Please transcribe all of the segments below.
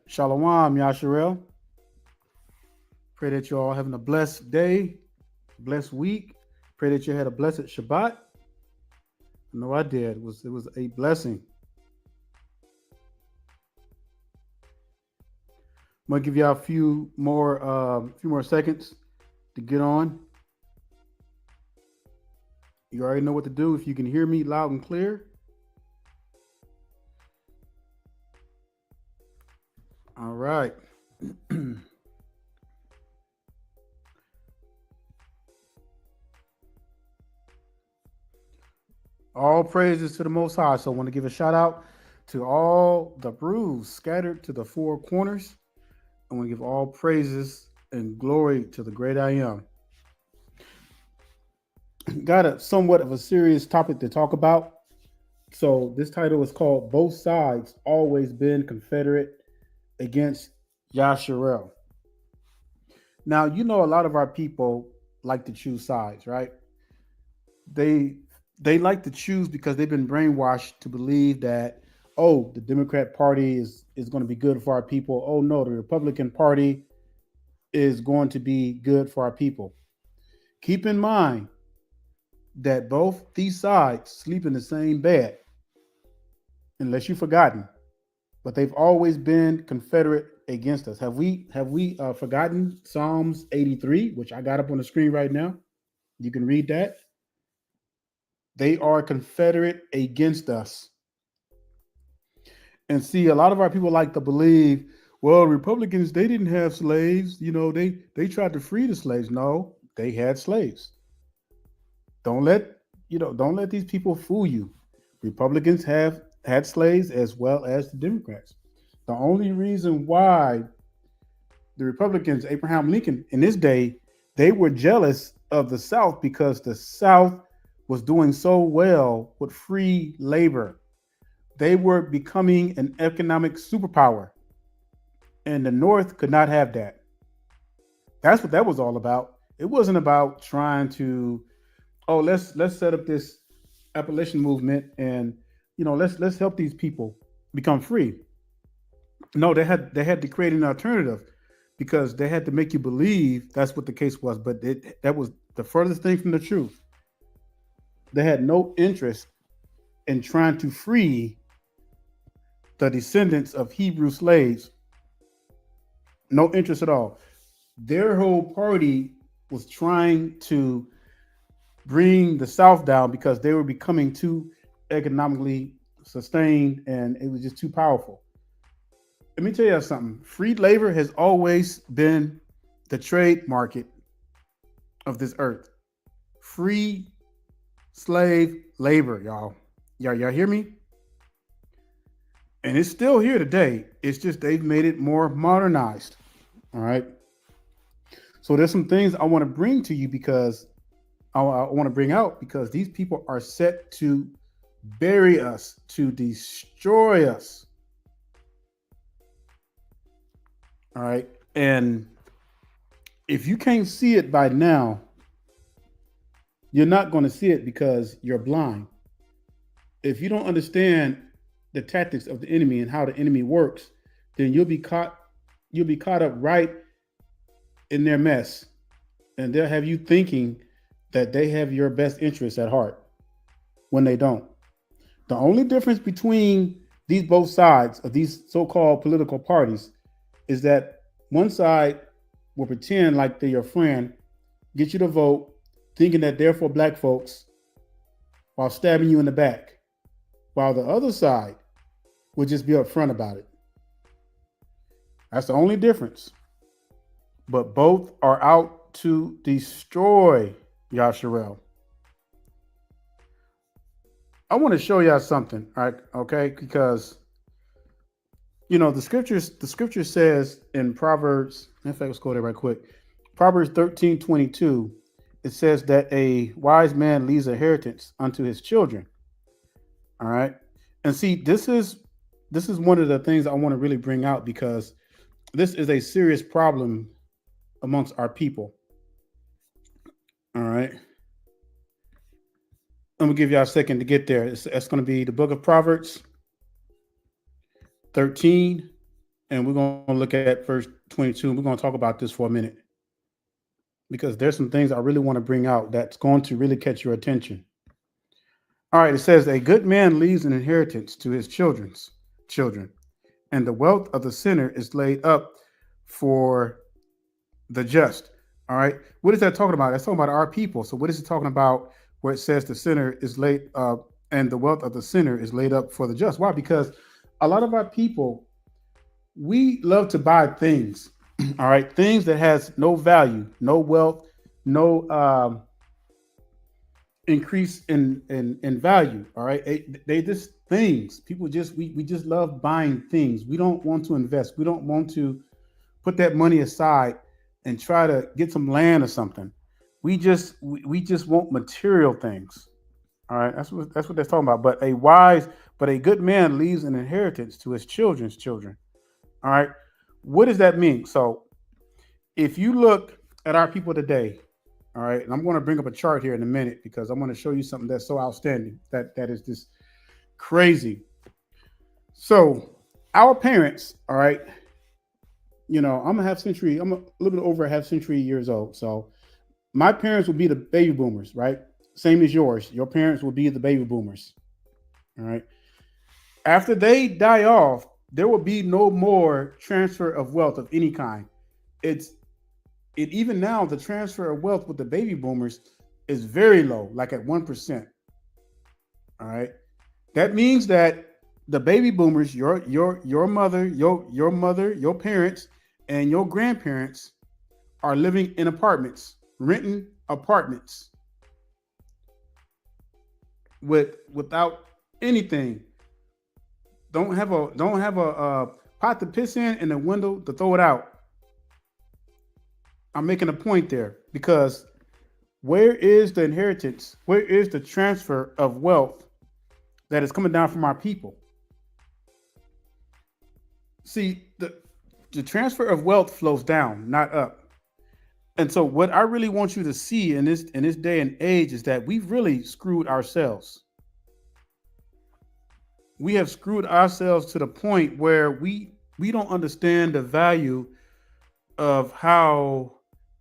Shalom, Yashar'El. Pray that you're all having a blessed day, blessed week. Pray that you had a blessed Shabbat. I know I did. It was a blessing. I'm gonna give y'all a few more seconds to get on. You already know what to do. If you can hear me loud and clear, all right. All praises to the Most High. So I want to give a shout out to all the brews scattered to the four corners. I want to give all praises and glory to the great I am. Got a somewhat of a serious topic to talk about. So this title is called "Both Sides Always Been Confederate Against Yashar'El." Now you know a lot of our people like to choose sides, right? They they like to choose because they've been brainwashed to believe that, oh, the Democrat Party is going to be good for our people. Oh no, the Republican Party is going to be good for our people. Keep in mind that both these sides sleep in the same bed, unless you've forgotten. But they've always been Confederate against us. Have we forgotten Psalms 83, which I got up on the screen right now? You can read that. They are Confederate against us. And see, a lot of our people like to believe, well, Republicans, they didn't have slaves. They tried to free the slaves. No, they had slaves. Don't let these people fool you. Republicans have had slaves as well as the Democrats. The only reason why the Republicans, Abraham Lincoln, in his day, they were jealous of the South because the South was doing so well with free labor. They were becoming an economic superpower, and the North could not have that. That's what that was all about. It wasn't about trying to, oh, let's set up this Appalachian movement and let's help these people become free. No, they had to create an alternative because they had to make you believe that's what the case was. But that was the furthest thing from the truth. They had no interest in trying to free the descendants of Hebrew slaves. No interest at all. Their whole party was trying to bring the South down because they were becoming too economically sustained and it was just too powerful. Let me tell you something. Free labor has always been the trade market of this earth. Free slave labor, y'all. Y'all hear me? And it's still here today. It's just they've made it more modernized. All right. So there's some things I want to bring to you because I want to bring out because these people are set to bury us, to destroy us. All right. And if you can't see it by now, you're not going to see it because you're blind. If you don't understand the tactics of the enemy and how the enemy works, then you'll be caught up right in their mess. And they'll have you thinking that they have your best interests at heart when they don't. The only difference between these both sides of these so-called political parties is that one side will pretend like they're your friend, get you to vote, thinking that they're for black folks while stabbing you in the back, while the other side will just be upfront about it. That's the only difference. But both are out to destroy Yashar'El. I want to show y'all something, all right? Okay, because the scripture says in Proverbs, in fact, let's go there right quick. Proverbs 13:22, it says that a wise man leaves a inheritance unto his children. All right. And see, this is one of the things I want to really bring out because this is a serious problem amongst our people. All right. I'm gonna give y'all a second to get there. It's going to be the book of Proverbs 13 and we're going to look at verse 22. We're going to talk about this for a minute because there's some things I really want to bring out that's going to really catch your attention. All right, it says, a good man leaves an inheritance to his children's children, and the wealth of the sinner is laid up for the just. All right, what is that talking about? That's talking about our people. So what is it talking about where it says the sinner is laid and the wealth of the sinner is laid up for the just? Why? Because a lot of our people, we love to buy things. All right, things that has no value, no wealth, no increase in value. All right, they just things. People just we just love buying things. We don't want to invest. We don't want to put that money aside and try to get some land or something. We just want material things. All right, that's what they're talking about. But a good man leaves an inheritance to his children's children. All right, what does that mean? So if you look at our people today, all right, and I'm going to bring up a chart here in a minute because I'm going to show you something that's so outstanding that is just crazy. So our parents, all right, I'm a half century. I'm a little bit over a half century years old. So my parents will be the baby boomers, right? Same as yours. Your parents will be the baby boomers. All right. After they die off, there will be no more transfer of wealth of any kind. Even now, the transfer of wealth with the baby boomers is very low, like at 1%. All right. That means that the baby boomers, your mother, your mother, your parents, and your grandparents are living in apartments, renting apartments without anything. Don't have a pot to piss in and a window to throw it out. I'm making a point there because where is the inheritance? Where is the transfer of wealth that is coming down from our people? See, the transfer of wealth flows down, not up. And so what I really want you to see in this day and age is that we've really screwed ourselves. We have screwed ourselves to the point where we don't understand the value of how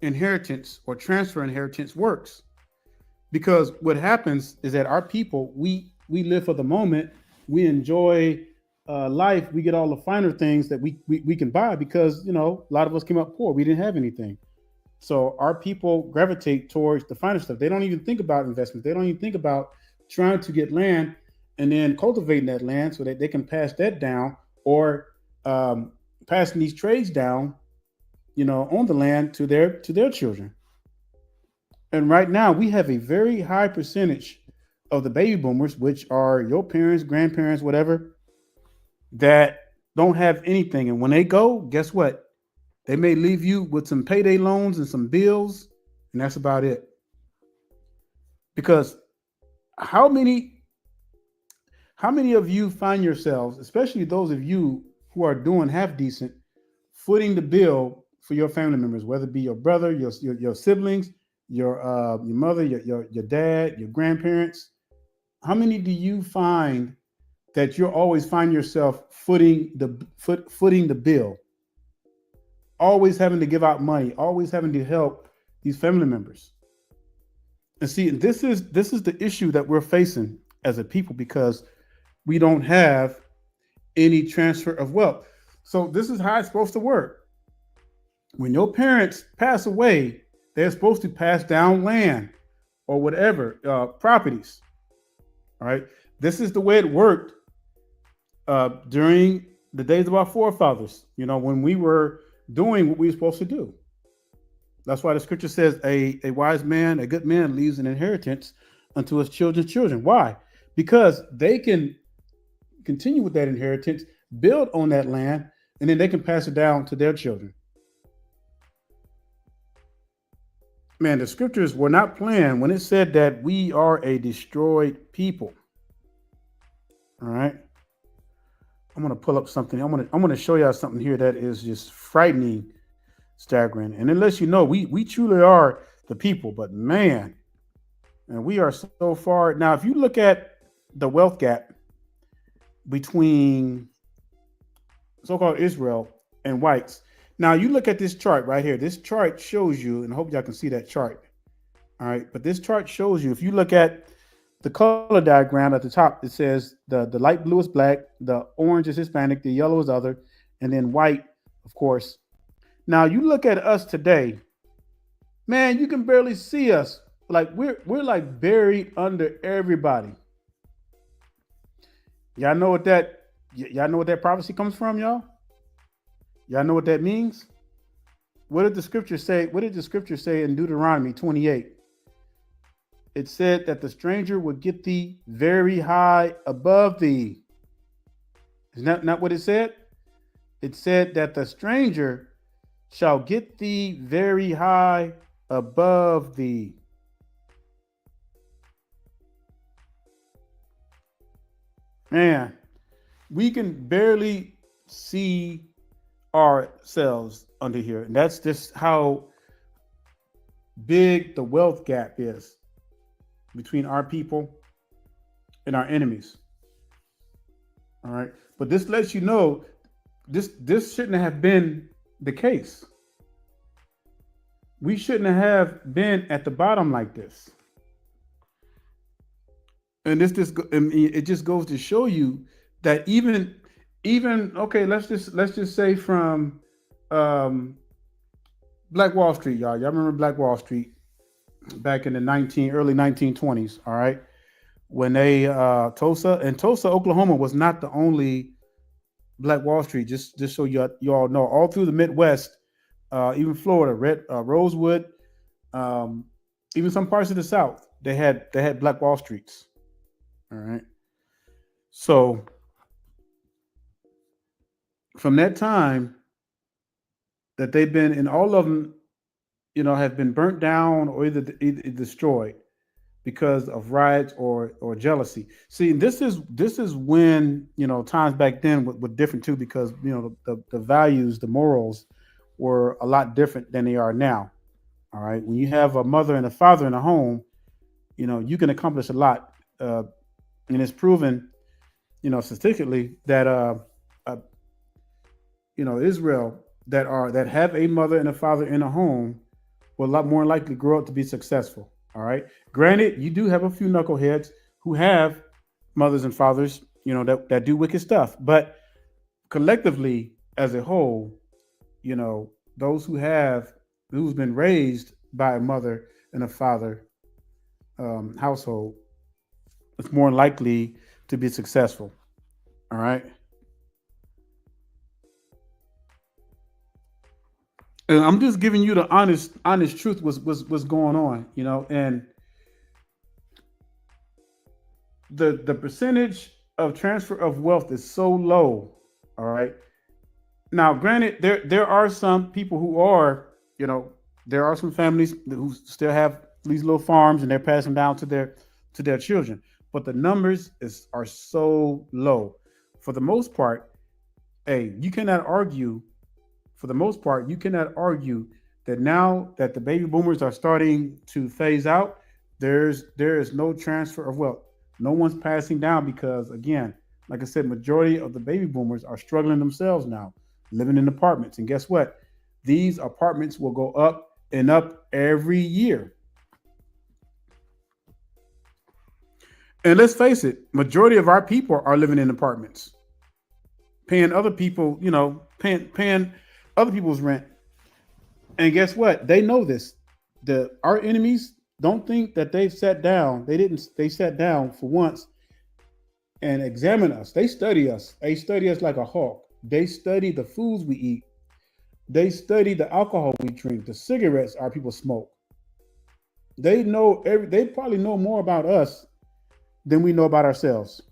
inheritance or transfer inheritance works. Because what happens is that our people, we live for the moment, we enjoy life, we get all the finer things that we can buy because, a lot of us came up poor, we didn't have anything. So our people gravitate towards the finer stuff. They don't even think about investment. They don't even think about trying to get land and then cultivating that land so that they can pass that down or passing these trades down, on the land to their children. And right now we have a very high percentage of the baby boomers, which are your parents, grandparents, whatever, that don't have anything. And when they go, guess what? They may leave you with some payday loans and some bills, and that's about it. Because how many of you find yourselves, especially those of you who are doing half decent, footing the bill for your family members, whether it be your brother, your siblings, your mother, your dad, your grandparents? How many do you find that you always find yourself footing the bill? Always having to give out money, always having to help these family members. And see, this is the issue that we're facing as a people because we don't have any transfer of wealth. So this is how it's supposed to work. When your parents pass away, they're supposed to pass down land or whatever, properties. All right. This is the way it worked during the days of our forefathers, when we were doing what we were supposed to do. That's why the scripture says a wise man, a good man leaves an inheritance unto his children's children. Why? Because they can continue with that inheritance, build on that land, and then they can pass it down to their children. Man, the scriptures were not playing when it said that we are a destroyed people. All right. I'm going to pull up something. I'm going to show y'all something here that is just frightening, staggering. And it lets you know we truly are the people, but man, and we are so far. Now, if you look at the wealth gap between so-called Israel and whites. Now you look at this chart right here. This chart shows you, and I hope y'all can see that chart. All right, but this chart shows you, if you look at the color diagram at the top, it says the light blue is black, the orange is Hispanic, the yellow is other, and then white, of course. Now you look at us today, man, you can barely see us. Like we're like buried under everybody. Y'all know what that y'all know what that prophecy comes from, y'all? Y'all know what that means? What did the scripture say? What did the scripture say in Deuteronomy 28? It said that the stranger would get thee very high above thee. Isn't that not what it said? It said that the stranger shall get thee very high above thee. Man, we can barely see ourselves under here. And that's just how big the wealth gap is between our people and our enemies. All right. But this lets you know this shouldn't have been the case. We shouldn't have been at the bottom like this. And it just goes to show you that even okay, let's just say from Black Wall Street, y'all. Y'all remember Black Wall Street back in the early 1920s, all right? When they Tulsa, Oklahoma was not the only Black Wall Street, just so you all know. All through the Midwest, even Florida, Rosewood, even some parts of the South, they had Black Wall Streets. All right. So from that time that they've been, and all of them, have been burnt down or either destroyed because of riots or jealousy. See, this is when, times back then were different too, because the values, the morals were a lot different than they are now. All right. When you have a mother and a father in a home, you can accomplish a lot. And it's proven, statistically that Israel that have a mother and a father in a home will a lot more likely grow up to be successful. All right. Granted, you do have a few knuckleheads who have mothers and fathers, that do wicked stuff. But collectively, as a whole, those who's been raised by a mother and a father household, it's more likely to be successful. All right. And I'm just giving you the honest truth what's going on, and the percentage of transfer of wealth is so low. All right. Now, granted, there are some people who are, there are some families who still have these little farms and they're passing down to their children, but the numbers are so low. For the most part, you cannot argue. For the most part, you cannot argue that now that the baby boomers are starting to phase out, there is no transfer of wealth. No one's passing down because, again, like I said, majority of the baby boomers are struggling themselves now, living in apartments. And guess what? These apartments will go up and up every year. And let's face it, majority of our people are living in apartments, paying other people, paying other people's rent. And guess what? They know this. Our enemies don't think that they've sat down. They sat down for once and examine us. They study us. They study us like a hawk. They study the foods we eat. They study the alcohol we drink, the cigarettes our people smoke. They probably know more about us than we know about ourselves.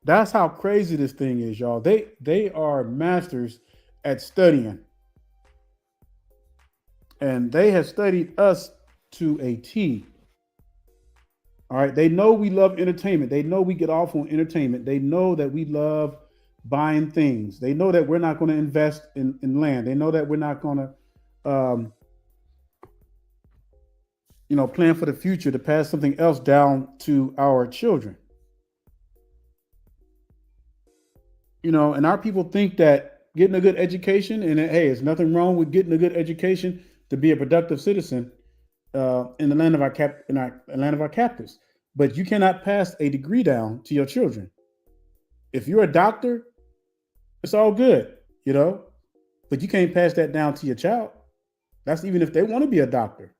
That's how crazy this thing is, y'all. They are masters at studying. And they have studied us to a T. All right. They know we love entertainment. They know we get off on entertainment. They know that we love buying things. They know that we're not going to invest in land. They know that we're not going to plan for the future to pass something else down to our children. And our people think that getting a good education, and hey, there's nothing wrong with getting a good education to be a productive citizen in the land of our land of our captives. But you cannot pass a degree down to your children. If you're a doctor, it's all good, you know, but you can't pass that down to your child. That's even if they want to be a doctor.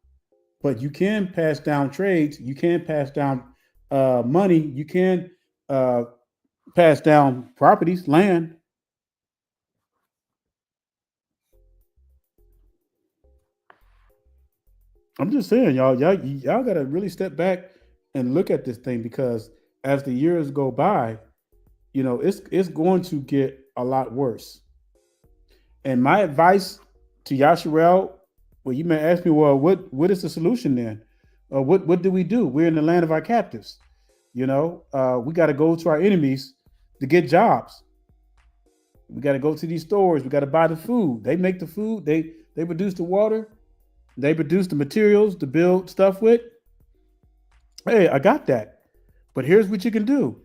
But you can pass down trades. You can pass down money. You can uh, pass down properties, land. I'm just saying, y'all got to really step back and look at this thing because as the years go by, it's going to get a lot worse. And my advice to Yashar'El, well, you may ask me, well, what is the solution then? What do we do? We're in the land of our captives. We got to go to our enemies to get jobs. We got to go to these stores. We got to buy the food. They make the food. They produce the water. They produce the materials to build stuff with. Hey, I got that. But here's what you can do.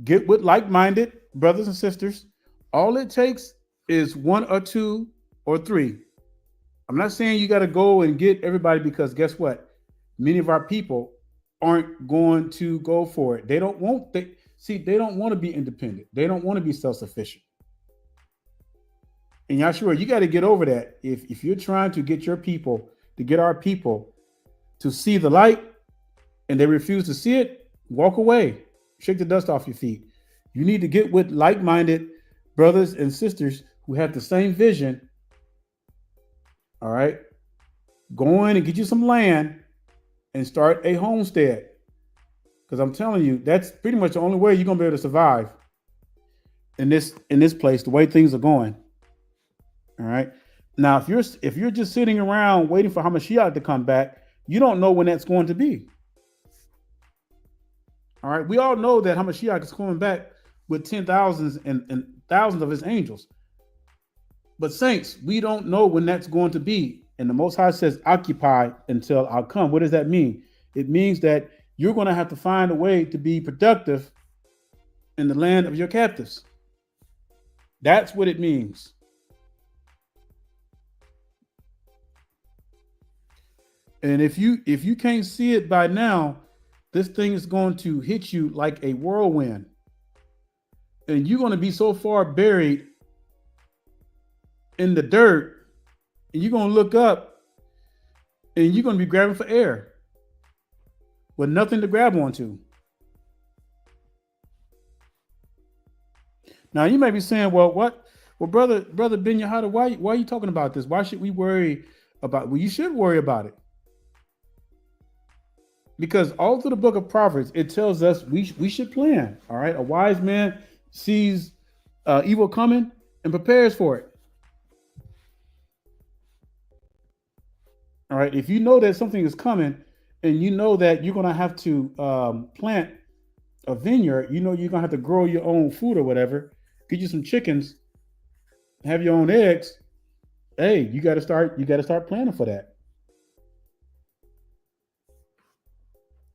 Get with like-minded brothers and sisters. All it takes is one or two or three. I'm not saying you got to go and get everybody because guess what? Many of our people aren't going to go for it. They don't want they don't want to be independent. They don't want to be self-sufficient. And Yashua, you got to get over that. If you're trying to get your people, to get our people to see the light and they refuse to see it, walk away. Shake the dust off your feet. You need to get with like-minded brothers and sisters who have the same vision. All right. Go in and get you some land and start a homestead. Because I'm telling you, that's pretty much the only way you're gonna be able to survive in this place, the way things are going. All right. Now, if you're just sitting around waiting for Hamashiach to come back, you don't know when that's going to be. All right. We all know that Hamashiach is coming back with 10,000s and thousands of his angels. But saints, we don't know when that's going to be. And the Most High says, occupy until I come. What does that mean? It means that you're going to have to find a way to be productive in the land of your captives. That's what it means. And if you can't see it by now, this thing is going to hit you like a whirlwind. And you're going to be so far buried in the dirt, and you're going to look up and you're going to be grabbing for air with nothing to grab onto. Now you may be saying, well, what? Well, brother Ben Yahada, why are you talking about this? Why should we worry about? Well, you should worry about it. Because all through the book of Proverbs, it tells us we should plan. All right. A wise man sees evil coming and prepares for it. All right. If you know that something is coming and you know that you're going to have to plant a vineyard, you're going to have to grow your own food or whatever, get you some chickens, have your own eggs. Hey, you got to start planning for that.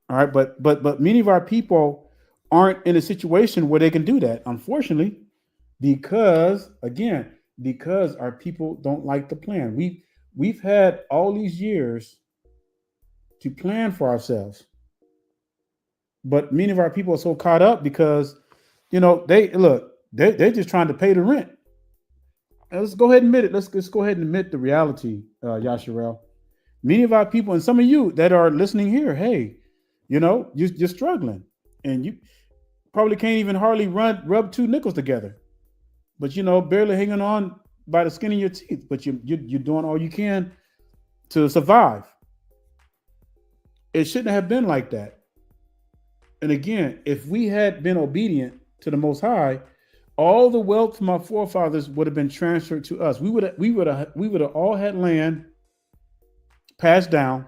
All right. But many of our people aren't in a situation where they can do that, unfortunately, because our people don't like the plan. We've had all these years to plan for ourselves. But many of our people are so caught up because, they're just trying to pay the rent. And let's go ahead and admit it. Let's go ahead and admit the reality, Yashar'El. Many of our people and some of you that are listening here, hey, you're struggling and you probably can't even hardly rub two nickels together, but barely hanging on by the skin of your teeth, but you're doing all you can to survive. It shouldn't have been like that. And again, if we had been obedient to the Most High, all the wealth from our forefathers would have been transferred to us. We would have all had land passed down.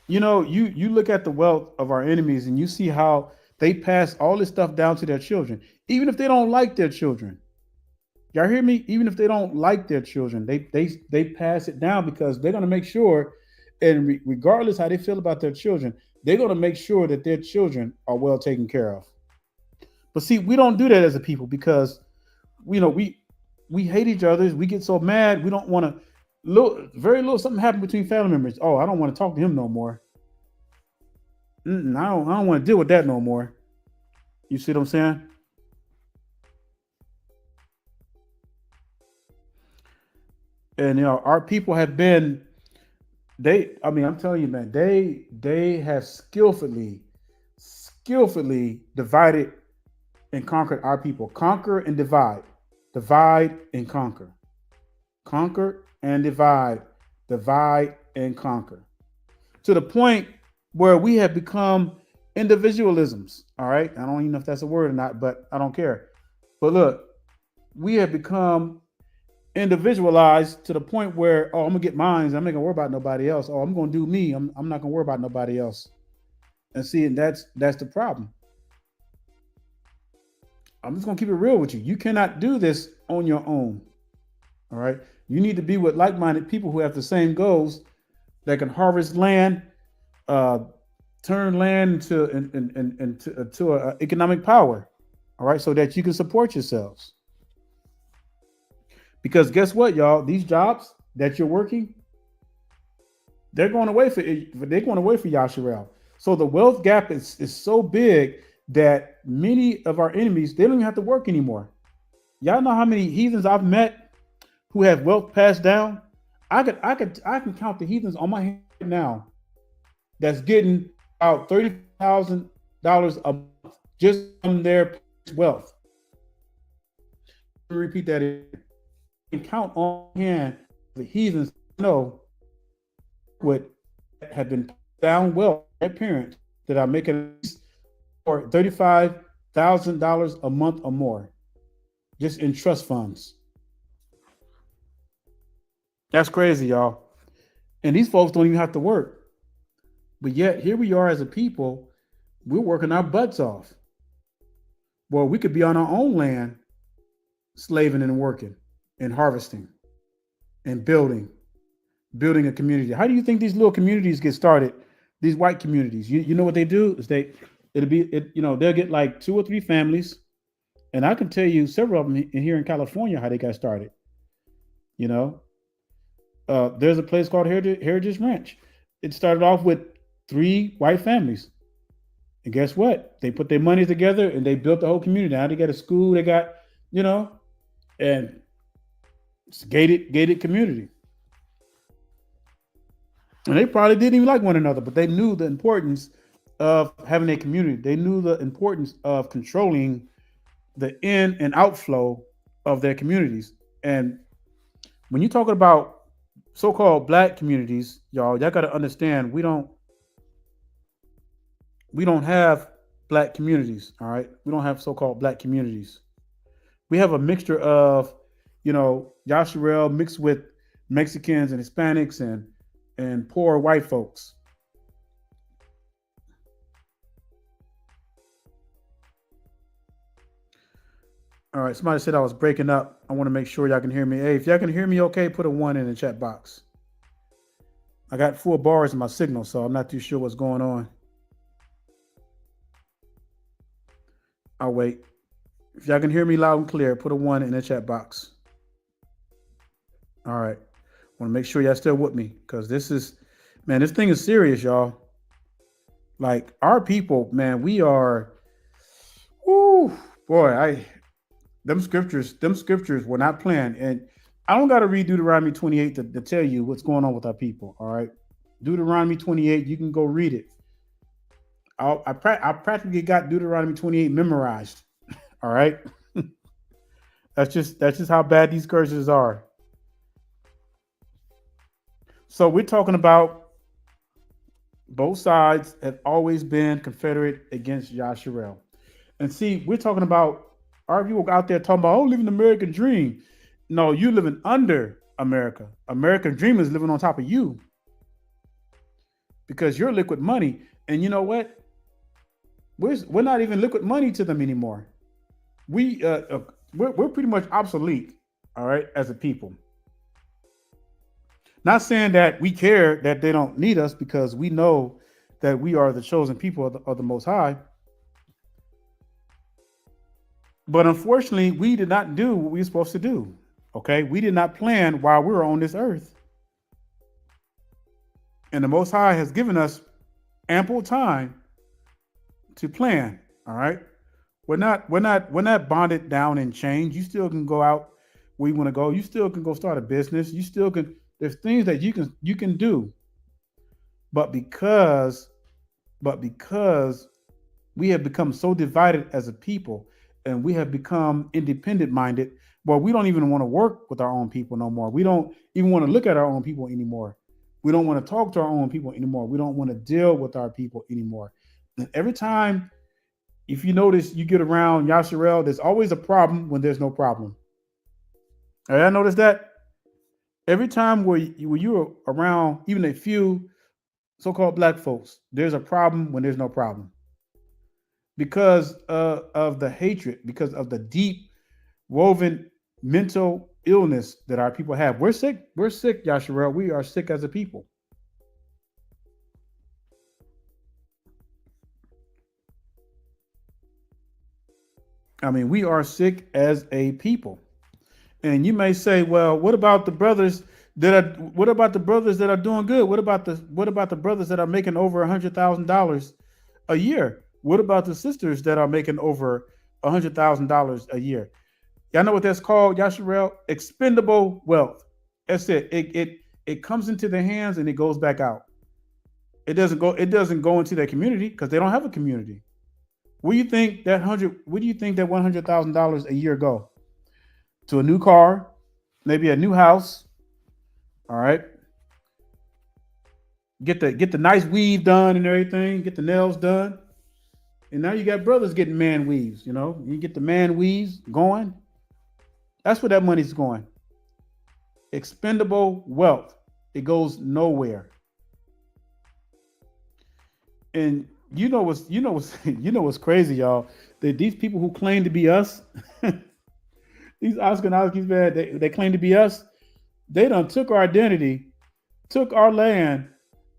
You look at the wealth of our enemies and you see how they pass all this stuff down to their children, even if they don't like their children. Y'all hear me? Even if they don't like their children, they pass it down because they're going to make sure, and regardless how they feel about their children, they're going to make sure that their children are well taken care of. But see, we don't do that as a people because we hate each other. We get so mad. We don't want to. Very little something happened between family members. Oh, I don't want to talk to him no more. I don't want to deal with that no more. You see what I'm saying? And our people have been I mean, I'm telling you, man, they have skillfully divided and conquered our people. Conquer and divide. Divide and conquer. Conquer and divide. Divide and conquer. To the point where we have become individualisms. All right. I don't even know if that's a word or not, but I don't care. But look, we have become individualized to the point where, oh, I'm gonna get mine. I'm not gonna worry about nobody else. Oh, I'm gonna do me. I'm not gonna worry about nobody else. And see, and that's the problem. I'm just gonna keep it real with you. You cannot do this on your own. All right. You need to be with like-minded people who have the same goals that can harvest land, uh, turn land into economic power. All right, so that you can support yourselves. Because guess what, y'all? These jobs that you're working, they're going away for Yashar'El. So the wealth gap is so big that many of our enemies, they don't even have to work anymore. Y'all know how many heathens I've met who have wealth passed down? I can count the heathens on my hand now that's getting about $30,000 a month just from their wealth. Let me repeat that again. You can count on hand the heathens know what have been down wealth their parents that are making for $35,000 a month or more just in trust funds. That's crazy, y'all. And these folks don't even have to work. But yet, here we are as a people, we're working our butts off. Well, we could be on our own land, slaving and working and harvesting and building a community. How do you think these little communities get started? These white communities, you know what they do is they'll get like 2 or 3 families, and I can tell you several of them here in California how they got started. You know, there's a place called Heritage Ranch. It started off with 3 white families, and guess what? They put their money together and they built the whole community. Now they got a school. They got and it's gated community. And they probably didn't even like one another, but they knew the importance of having a community. They knew the importance of controlling the in and outflow of their communities. And when you're talking about so-called black communities, y'all got to understand we don't have black communities. All right, we don't have so-called black communities. We have a mixture of, Yashar'El mixed with Mexicans and Hispanics and poor white folks. All right, somebody said I was breaking up. I want to make sure y'all can hear me. Hey, if y'all can hear me okay, put a 1 in the chat box. I got 4 bars in my signal, so I'm not too sure what's going on. I'll wait. If y'all can hear me loud and clear, put a 1 in the chat box. All right. Want to make sure y'all still with me, because this thing is serious, y'all. Like, our people, man, we are, them scriptures were not planned. And I don't got to read Deuteronomy 28 to tell you what's going on with our people. All right. Deuteronomy 28, you can go read it. I practically got Deuteronomy 28 memorized. All right. That's just how bad these curses are. So we're talking about both sides have always been Confederate against Yashar'El. And see, we're talking about our people out there talking about, living the American dream. No, you living under America. American dream is living on top of you. Because you're liquid money. And you know what? We're not even liquid money to them anymore. We're pretty much obsolete, all right, as a people. Not saying that we care that they don't need us, because we know that we are the chosen people of the Most High. But unfortunately, we did not do what we were supposed to do. Okay, we did not plan while we were on this earth, and the Most High has given us ample time to plan. All right, we're not bonded down in chains. You still can go out where you want to go. You still can go start a business. You still can. There's things that you can do, but because we have become so divided as a people, and we have become independent minded, well, we don't even want to work with our own people no more. We don't even want to look at our own people anymore. We don't want to talk to our own people anymore. We don't want to deal with our people anymore. And every time, if you notice, you get around Yashar'El, there's always a problem when there's no problem. I noticed that every time where you're around even a few so-called black folks, there's a problem when there's no problem, because of the hatred, because of the deep woven mental illness that our people have. We're sick. We're sick, Yashar'El. We are sick as a people. I mean, we are sick as a people. And you may say, well, what about the brothers that are doing good? What about the brothers that are making over $100,000 a year? What about the sisters that are making over $100,000 a year? Y'all know what that's called, Yashar'El? Expendable wealth. That's it. It comes into their hands and it goes back out. It doesn't go into their community because they don't have a community. Where do you think that $100,000 a year go? To a new car, maybe a new house. All right. Get the nice weave done and everything, get the nails done. And now you got brothers getting man weaves, You get the man weaves going. That's where that money's going. Expendable wealth. It goes nowhere. And what's crazy, y'all? That these people who claim to be us, these Ashkenazis, man, they claim to be us. They done took our identity, took our land,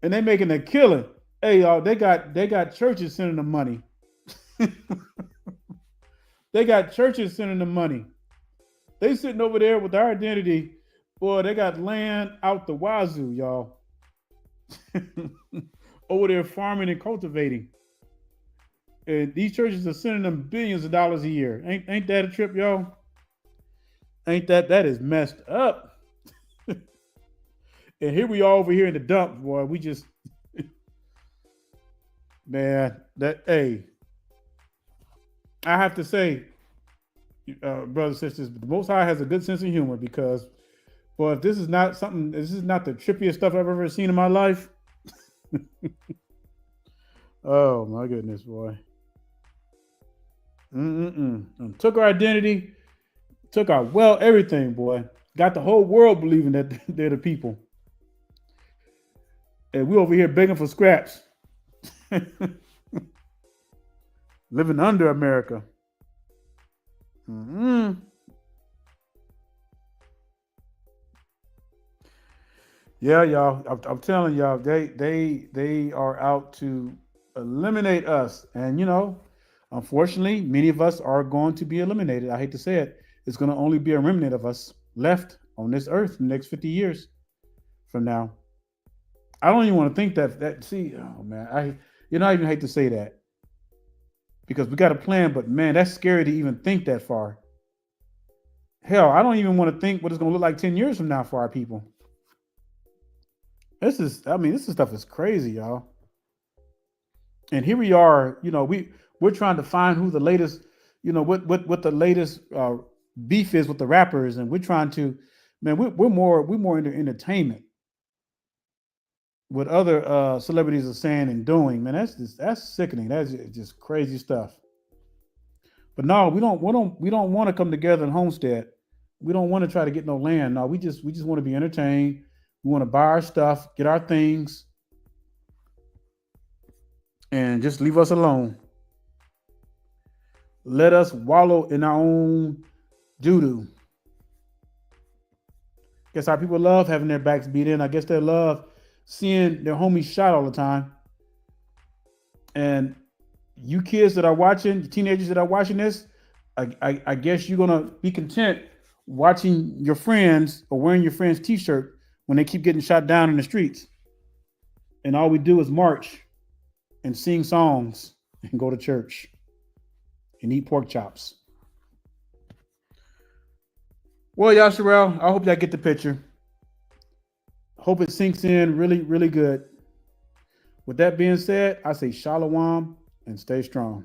and they making a killing. Hey, y'all, they got churches sending them money. They got churches sending them money. They sitting over there with our identity. Boy, they got land out the wazoo, y'all. Over there farming and cultivating. And these churches are sending them billions of dollars a year. Ain't that a trip, y'all? Ain't that is messed up. And here we are over here in the dumps, boy. We just, man, hey, I have to say, brothers and sisters, the Most High has a good sense of humor, because, boy, if this is not the trippiest stuff I've ever seen in my life. Oh my goodness, boy. Took our identity, took our everything, boy. Got the whole world believing that they're the people. And we over here begging for scraps. Living under America. Yeah, y'all. I'm telling y'all, they are out to eliminate us. And unfortunately, many of us are going to be eliminated. I hate to say it. It's going to only be a remnant of us left on this earth in the next 50 years from now. I don't even want to think that. See, oh man, I even hate to say that, because we got a plan, but man, that's scary to even think that far. Hell, I don't even want to think what it's going to look like 10 years from now for our people. This stuff is crazy, y'all. And here we are, we're trying to find who the latest, what the latest beef is with the rappers, and we're trying to, man, we're more into entertainment. What other celebrities are saying and doing, man, that's sickening. That's just crazy stuff. But no, we don't want to come together and homestead. We don't want to try to get no land. No, we just want to be entertained. We want to buy our stuff, get our things, and just leave us alone. Let us wallow in our own doo-doo. Guess our people love having their backs beat in. I guess they love seeing their homies shot all the time. And you kids that are watching, teenagers that are watching this, I guess you're gonna be content watching your friends or wearing your friend's t-shirt when they keep getting shot down in the streets. And all we do is march and sing songs and go to church and eat pork chops. Well, Yashar'El, I hope y'all get the picture. Hope it sinks in really, really good. With that being said, I say shalom and stay strong.